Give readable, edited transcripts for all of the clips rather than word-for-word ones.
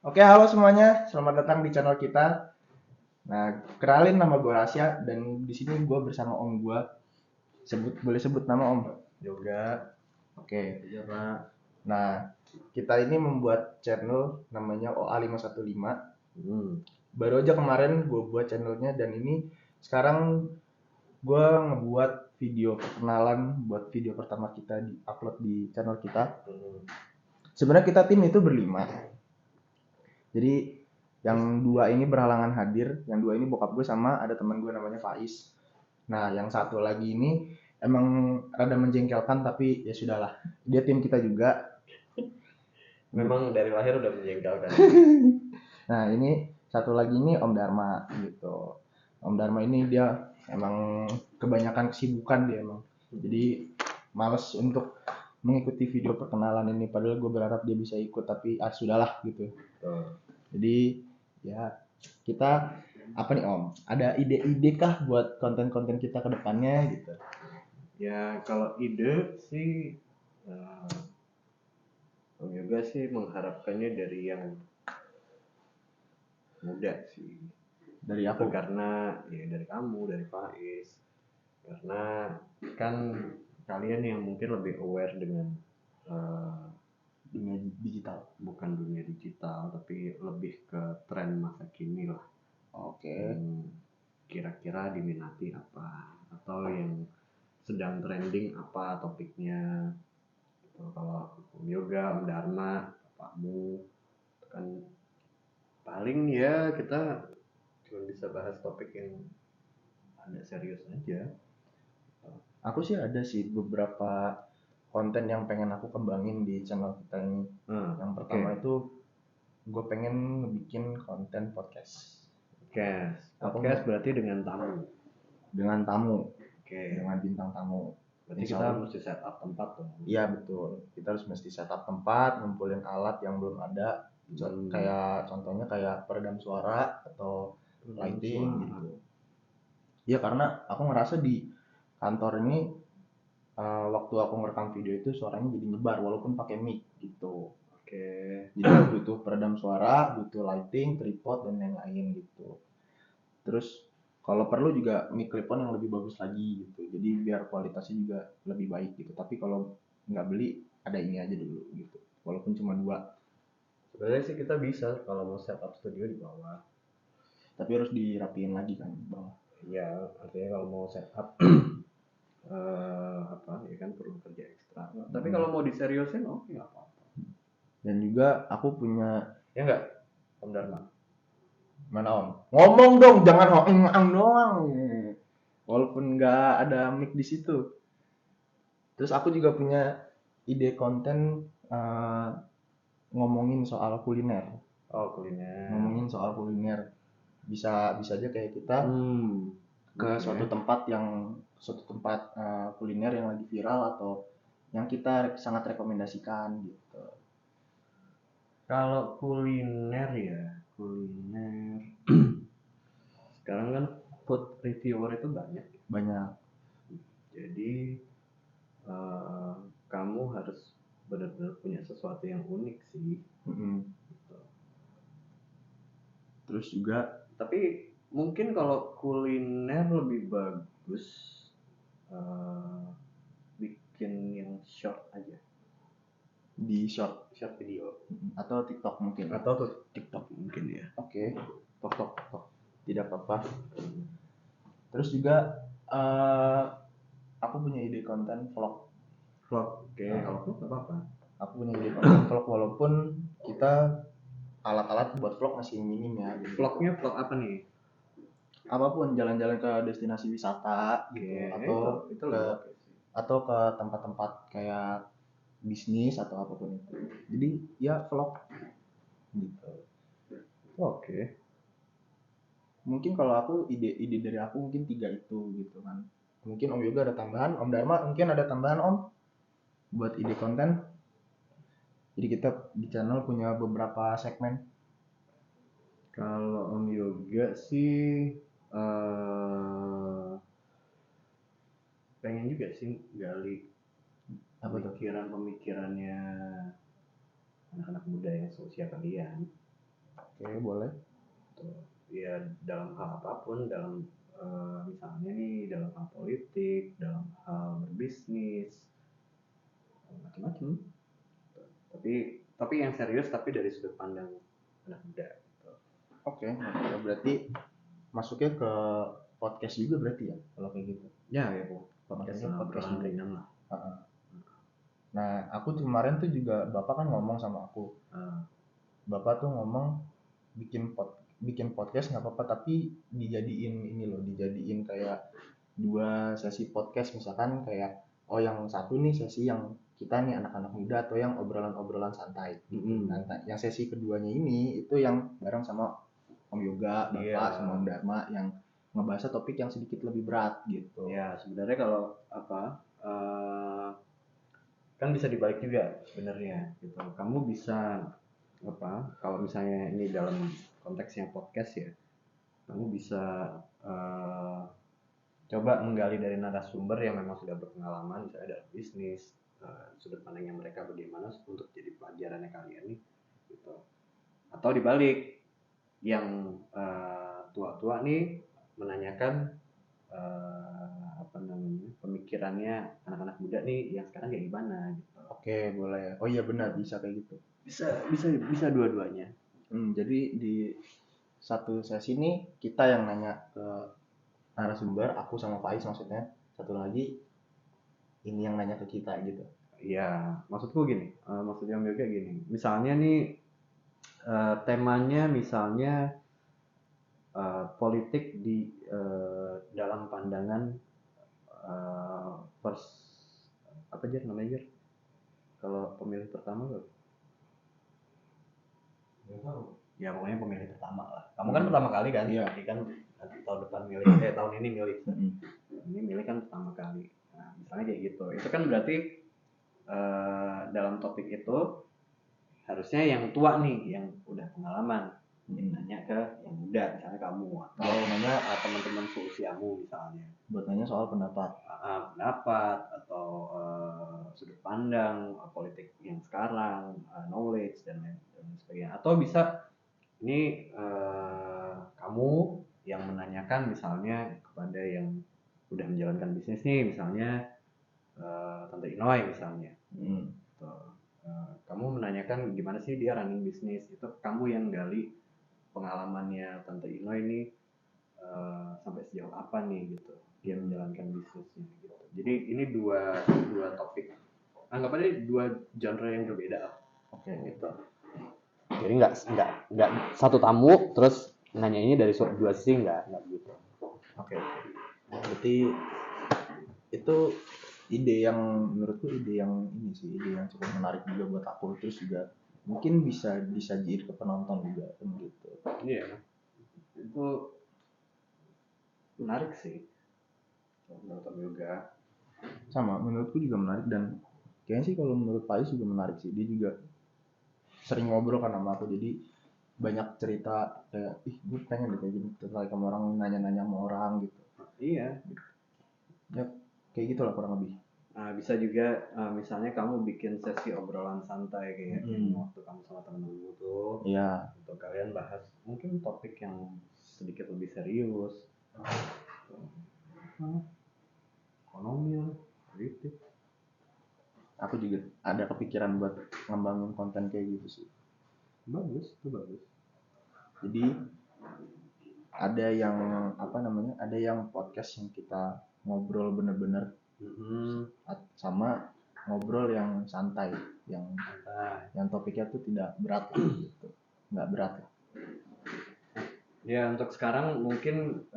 Oke, halo semuanya. Selamat datang di channel kita. Nah, kenalin nama gue Rasya dan di sini gue bersama om gue. Boleh sebut nama om? Yoga. Oke. Iya Pak. Nah, kita ini membuat channel namanya OA515. Baru aja kemarin gue buat channelnya dan ini sekarang gue ngebuat video perkenalan buat video pertama kita di upload di channel kita. Sebenarnya kita tim itu berlima. Jadi yang dua ini berhalangan hadir, yang dua ini bokap gue sama ada teman gue namanya Faiz. Nah, yang satu lagi ini emang rada menjengkelkan tapi ya sudahlah. Dia tim kita juga. Memang dari lahir udah menjengkelkan. Nah, ini satu lagi ini Om Dharma gitu. Om Dharma ini dia emang kebanyakan kesibukan dia emang. Jadi males untuk mengikuti video perkenalan ini padahal gue berharap dia bisa ikut tapi sudahlah gitu. Jadi ya kita apa nih Om? Ada ide-ide kah buat konten-konten kita ke depannya gitu? Ya kalau ide sih Om Yoga sih mengharapkannya dari yang muda sih. Dari aku Karena ya dari kamu, dari Faiz. Karena kan kalian yang mungkin lebih aware dengan dunia digital. bukan dunia digital tapi lebih ke tren masa kini lah. Oke. Kira-kira diminati apa atau yang sedang trending apa topiknya. Kalau Om Yoga, Om Dharma, bapakmu kan paling ya kita cuma bisa bahas topik yang ada serius aja. Aku sih ada sih beberapa konten yang pengen aku kembangin di channel kita ini. Yang pertama itu gue pengen bikin konten podcast. Podcast berarti dengan tamu. Dengan tamu. Oke. Dengan bintang tamu. Berarti kita mesti set up tempat dong. Iya betul. Kita harus mesti set up tempat, ngumpulin alat yang belum ada. Kayak contohnya kayak peredam suara atau lighting gitu. Ya karena aku ngerasa di kantor ini waktu aku ngerekam video itu suaranya jadi nyebar walaupun pakai mic gitu. Oke. Jadi butuh peredam suara, butuh lighting, tripod dan lain-lain gitu. Terus kalau perlu juga mikrofon yang lebih bagus lagi gitu. Jadi biar kualitasnya juga lebih baik gitu. Tapi kalau nggak beli ada ini aja dulu gitu. Walaupun cuma dua. Sebenarnya sih kita bisa kalau mau set up studio di bawah. Tapi harus dirapiin lagi kan bawah. Iya, artinya kalau mau set up apa ya kan perlu kerja ekstra. Tapi kalau mau diseriusin oke nggak apa-apa. Dan juga aku punya Ya nggak, Om Dharma? mana Om? Ngomong dong, jangan hoeng doang. Walaupun nggak ada mic di situ. Terus aku juga punya ide konten ngomongin soal kuliner. Oh kuliner. Ngomongin soal kuliner. Bisa aja kayak kita ke suatu tempat kuliner yang lagi viral atau yang kita sangat rekomendasikan gitu. Kalau kuliner sekarang kan food reviewer itu banyak. Jadi kamu harus benar-benar punya sesuatu yang unik sih. Gitu. Terus juga tapi mungkin kalau kuliner lebih bagus bikin yang short aja di short video atau TikTok mungkin ya. Oke. Tok tidak apa-apa. Terus juga aku punya ide konten vlog. Oke. Kalau vlog nggak apa-apa. Aku punya ide konten vlog walaupun kita alat-alat buat vlog masih minim ya. Vlognya vlog apa nih? Apapun, jalan-jalan ke destinasi wisata gitu atau ke tempat-tempat kayak bisnis atau apapun itu. Jadi ya vlog gitu. Oke. Mungkin kalau aku ide dari aku mungkin 3 itu gitu kan. Mungkin Om Yoga ada tambahan, Om Dharma mungkin ada tambahan Om buat ide konten. Jadi kita di channel punya beberapa segmen. Kalau Om Yoga sih pengen juga sih gali pemikirannya anak-anak muda yang seusia kalian. Oke, boleh. Ya dalam hal apapun, dalam misalnya nih dalam hal politik, dalam hal berbisnis, macam-macam. Tapi yang serius, tapi dari sudut pandang anak muda. Gitu. Oke, berarti masuknya ke podcast juga berarti ya kalau kayak gitu. Ya Bu. Masuknya podcast juga. Ringan lah. Nah, aku kemarin tuh juga Bapak kan ngomong sama aku. Bapak tuh ngomong bikin podcast nggak apa-apa, tapi dijadiin kayak 2 sesi podcast, misalkan kayak yang satu nih sesi yang kita nih anak-anak muda atau yang obrolan-obrolan santai gitu. Nah, yang sesi keduanya ini itu yang bareng sama Om Yoga, Bapak sama Om Dharma yang ngebahas topik yang sedikit lebih berat gitu. Ya, sebenarnya kalau kan bisa dibalik juga sebenarnya gitu. Kamu bisa kalau misalnya ini dalam konteksnya podcast ya, kamu bisa coba menggali dari narasumber yang memang sudah berpengalaman misalnya dalam bisnis, sudut pandangnya mereka bagaimana untuk jadi pelajarannya kalian nih gitu. Atau dibalik, yang tua-tua nih menanyakan pemikirannya anak-anak muda nih yang sekarang kayak gimana gitu. Oke, boleh. Oh iya benar, bisa kayak gitu. Bisa dua-duanya. Jadi di satu sesi ini kita yang nanya ke narasumber, aku sama Faiz maksudnya. Satu lagi ini yang nanya ke kita gitu. Iya, maksudku gini, maksudnya Yoga gini. Misalnya nih temanya misalnya politik di dalam pandangan apa aja namanya Jer? Kalau pemilih pertama loh. Ya pokoknya pemilih pertama lah. Kamu kan pertama kali kan? Iya. Jadi kan tahun depan milih, tahun ini milih. Ini milih kan pertama kali. Nah, misalnya kayak gitu. Itu kan berarti dalam topik itu harusnya yang tua nih, yang udah pengalaman, nanya ke yang muda, misalnya kamu atau nanya teman-teman seusiamu misalnya. Buat nanya soal pendapat Atau sudut pandang politik yang sekarang, knowledge dan lain sebagainya. Atau bisa ini kamu yang menanyakan misalnya kepada yang udah menjalankan bisnis nih, misalnya Tante Inoy misalnya. Kamu menanyakan gimana sih dia running bisnis, itu kamu yang gali pengalamannya Tante Inoy ini sampai sejauh apa nih gitu dia menjalankan bisnisnya gitu. Jadi ini dua topik, anggap aja dua genre yang berbeda. Oke. Gitu. Jadi nggak satu tamu terus nanya ini dari dua sisi, nggak gitu. Oke. Berarti itu ide yang menurutku ide yang cukup menarik juga buat aku, terus juga mungkin bisa disajiin ke penonton juga gitu. Iya, itu menarik sih menonton juga. Sama menurutku juga menarik, dan kayaknya sih kalau menurut Faiz juga menarik sih, dia juga sering ngobrol kan sama aku, jadi banyak cerita kayak gue pengen deh kayak gini, terus kamu orang nanya-nanya sama orang gitu. Iya Ya kayak gitulah kurang lebih. Bisa juga misalnya kamu bikin sesi obrolan santai kayak waktu kamu sama temen-temenmu tuh. Iya. Untuk kalian bahas mungkin topik yang sedikit lebih serius, ekonomi lah, politik. Aku juga ada kepikiran buat ngembangin konten kayak gitu sih. Bagus, itu bagus. Jadi ada yang ada yang podcast yang kita ngobrol bener-bener sama ngobrol yang santai, yang topiknya tuh tidak berat gitu, nggak berat. Ya untuk sekarang mungkin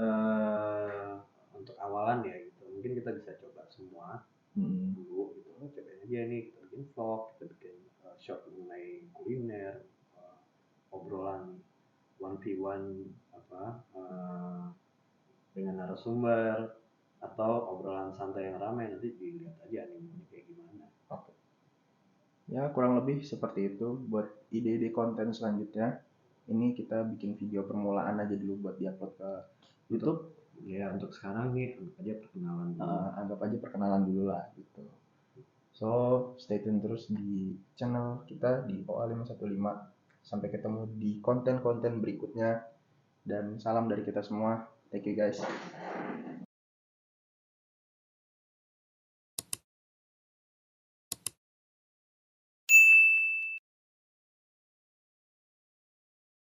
untuk awalan ya gitu, mungkin kita bisa coba semua dulu gitu. Cobain aja nih, kita bikin vlog, kita bikin short mengenai kuliner, obrolan 1v1 dengan narasumber, atau obrolan santai yang ramai, nanti dilihat aja animenya kayak gimana. Oke. Ya kurang lebih seperti itu. Buat ide-ide konten selanjutnya, ini kita bikin video permulaan aja dulu buat diupload ke YouTube. Ya untuk sekarang nih anggap aja perkenalan dulu lah gitu. So stay tune terus di channel kita di OA515 Sampai ketemu di konten-konten berikutnya dan salam dari kita semua. Thank you guys.